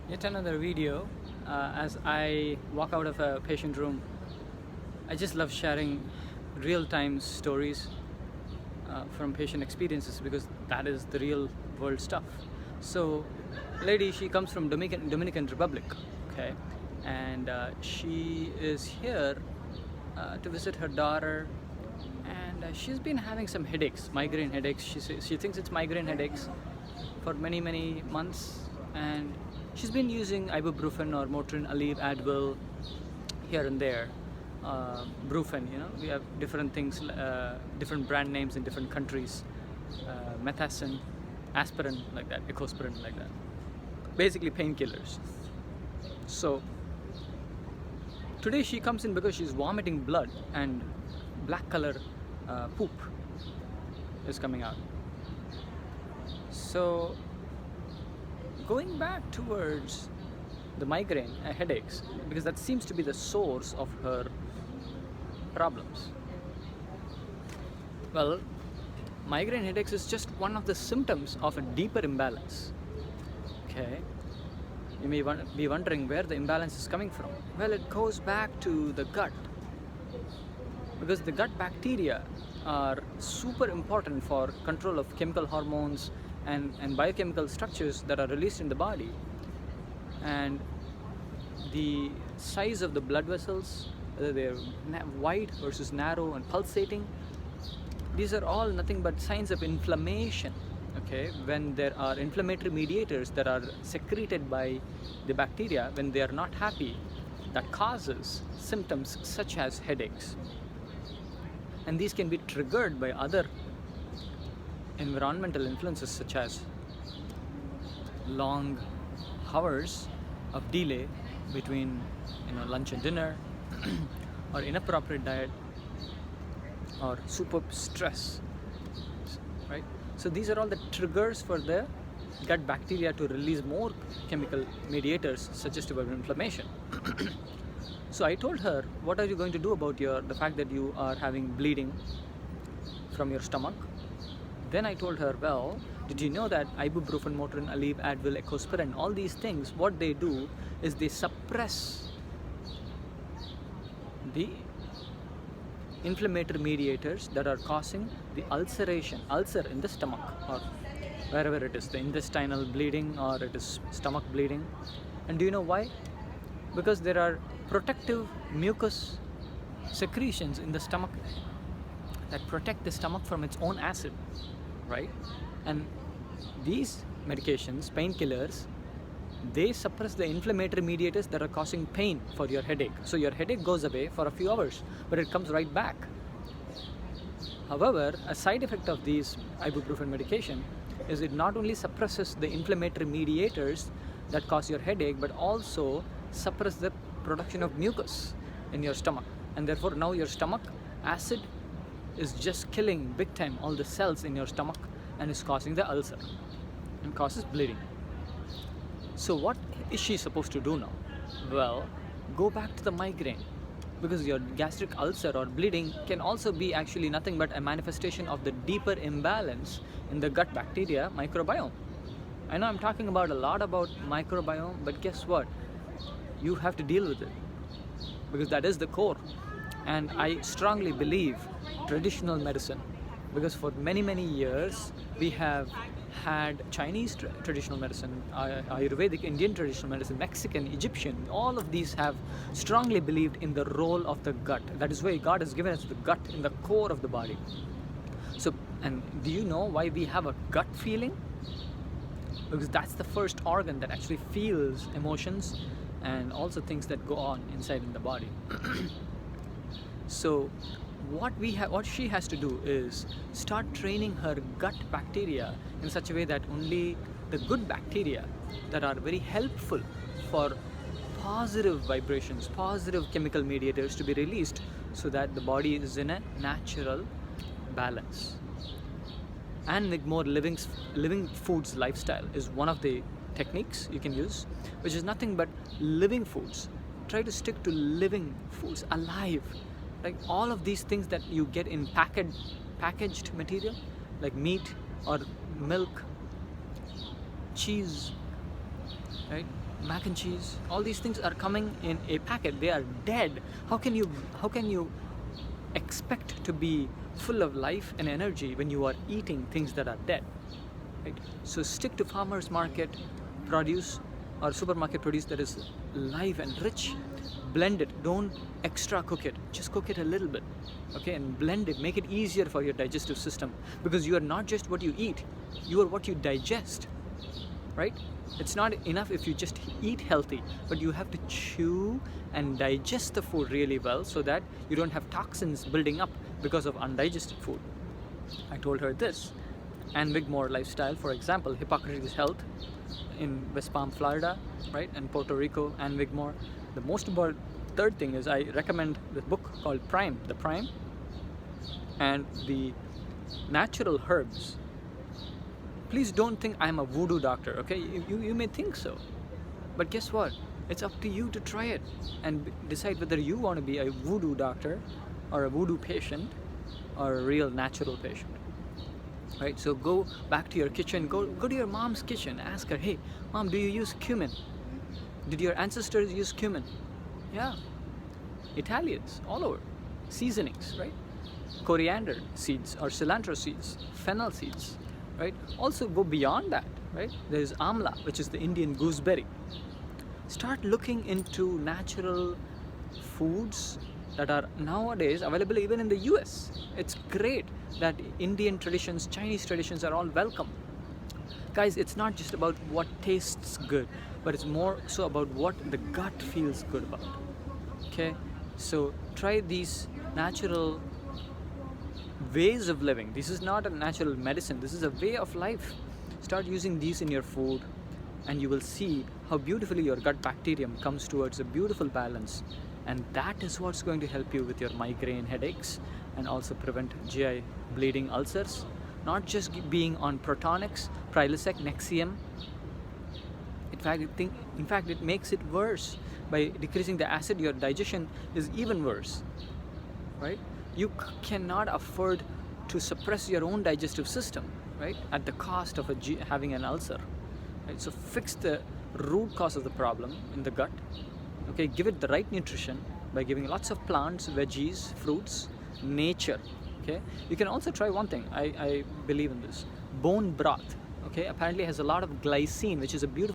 Yet another video. As I walk out of a patient room, I just love sharing real-time stories from patient experiences because that is the real world stuff. So, lady, she comes from Dominican Republic, okay, and she is here to visit her daughter, and she's been having some headaches, migraine headaches. She thinks it's migraine headaches for many months, and she's been using ibuprofen or Motrin, Aleve, Advil here and there. Brufen, you know, we have different things, different brand names in different countries. Methacin, aspirin, like that, ecospirin, like that. Basically painkillers. So today she comes in because she's vomiting blood and black color poop is coming out. So going back towards the migraine headaches, because that seems to be the source of her problems. Well, migraine headaches is just one of the symptoms of a deeper imbalance. Okay, you may be wondering where the imbalance is coming from. Well, it goes back to the gut, because the gut bacteria are super important for control of chemical hormones and biochemical structures that are released in the body. And the size of the blood vessels, whether they're wide versus narrow and pulsating, these are all nothing but signs of inflammation. Okay, when there are inflammatory mediators that are secreted by the bacteria, when they are not happy, that causes symptoms such as headaches. And these can be triggered by other environmental influences such as long hours of delay between lunch and dinner, or inappropriate diet, or superb stress, right? So these are all the triggers for the gut bacteria to release more chemical mediators suggestive of inflammation. So I told her, what are you going to do about the fact that you are having bleeding from your stomach? Then I told her, well, did you know that ibuprofen, Motrin, Aleve, Advil, ecospirin, all these things, what they do is they suppress the inflammatory mediators that are causing the ulcer in the stomach, or wherever it is, the intestinal bleeding or it is stomach bleeding. And do you know why? Because there are protective mucus secretions in the stomach that protect the stomach from its own acid, right? And these medications, painkillers, they suppress the inflammatory mediators that are causing pain for your headache. So your headache goes away for a few hours, but it comes right back. However, a side effect of these ibuprofen medication is it not only suppresses the inflammatory mediators that cause your headache, but also suppress the production of mucus in your stomach. And therefore now your stomach acid is just killing big time all the cells in your stomach and is causing the ulcer and causes bleeding. So what is she supposed to do now? Well, go back to the migraine, because your gastric ulcer or bleeding can also be actually nothing but a manifestation of the deeper imbalance in the gut bacteria microbiome. I know I'm talking about a lot about microbiome, but guess what? You have to deal with it, because that is the core. And I strongly believe traditional medicine, because for many years we have had Chinese traditional medicine, Ayurvedic, Indian traditional medicine, Mexican, Egyptian, all of these have strongly believed in the role of the gut. That is why God has given us the gut in the core of the body. So, and do you know why we have a gut feeling? Because that's the first organ that actually feels emotions and also things that go on inside in the body. So what she has to do is start training her gut bacteria in such a way that only the good bacteria that are very helpful for positive vibrations, positive chemical mediators to be released, so that the body is in a natural balance. And the more living foods lifestyle is one of the techniques you can use, which is nothing but living foods. Try to stick to living foods, alive. Like all of these things that you get in packaged material, like meat or milk, cheese, right? Mac and cheese, all these things are coming in a packet. They are dead. How can you expect to be full of life and energy when you are eating things that are dead, right? So stick to farmers market produce or supermarket produce that is live and rich. Blend it, don't extra cook it, just cook it a little bit, okay, and blend it. Make it easier for your digestive system, because you are not just what you eat, you are what you digest, right? It's not enough if you just eat healthy, but you have to chew and digest the food really well so that you don't have toxins building up because of undigested food. I told her this. And Wigmore Lifestyle, for example, Hippocrates Health in West Palm, Florida, right, and Puerto Rico, and Wigmore. The most important third thing is I recommend the book called Prime, The Prime, and the natural herbs. Please don't think I'm a voodoo doctor, okay? You may think so, but guess what? It's up to you to try it and decide whether you want to be a voodoo doctor or a voodoo patient or a real natural patient, right? So go back to your kitchen, go to your mom's kitchen, ask her, hey, mom, do you use cumin? Did your ancestors use cumin? Yeah, Italians, all over. Seasonings, right? Coriander seeds or cilantro seeds, fennel seeds, right? Also go beyond that, right? There is amla, which is the Indian gooseberry. Start looking into natural foods that are nowadays available even in the US. It's great that Indian traditions, Chinese traditions are all welcome. Guys, it's not just about what tastes good, but it's more so about what the gut feels good about. Okay? So try these natural ways of living. This is not a natural medicine, this is a way of life. Start using these in your food, and you will see how beautifully your gut bacterium comes towards a beautiful balance. And that is what's going to help you with your migraine headaches and also prevent GI bleeding ulcers. Not just being on Protonix, Prilosec, Nexium. In fact, it makes it worse. By decreasing the acid, your digestion is even worse, right? You cannot afford to suppress your own digestive system, right, at the cost of having an ulcer, right? So fix the root cause of the problem in the gut, okay? Give it the right nutrition by giving lots of plants, veggies, fruits, nature, okay? You can also try one thing, I believe in this, bone broth, okay? Apparently has a lot of glycine, which is a beautiful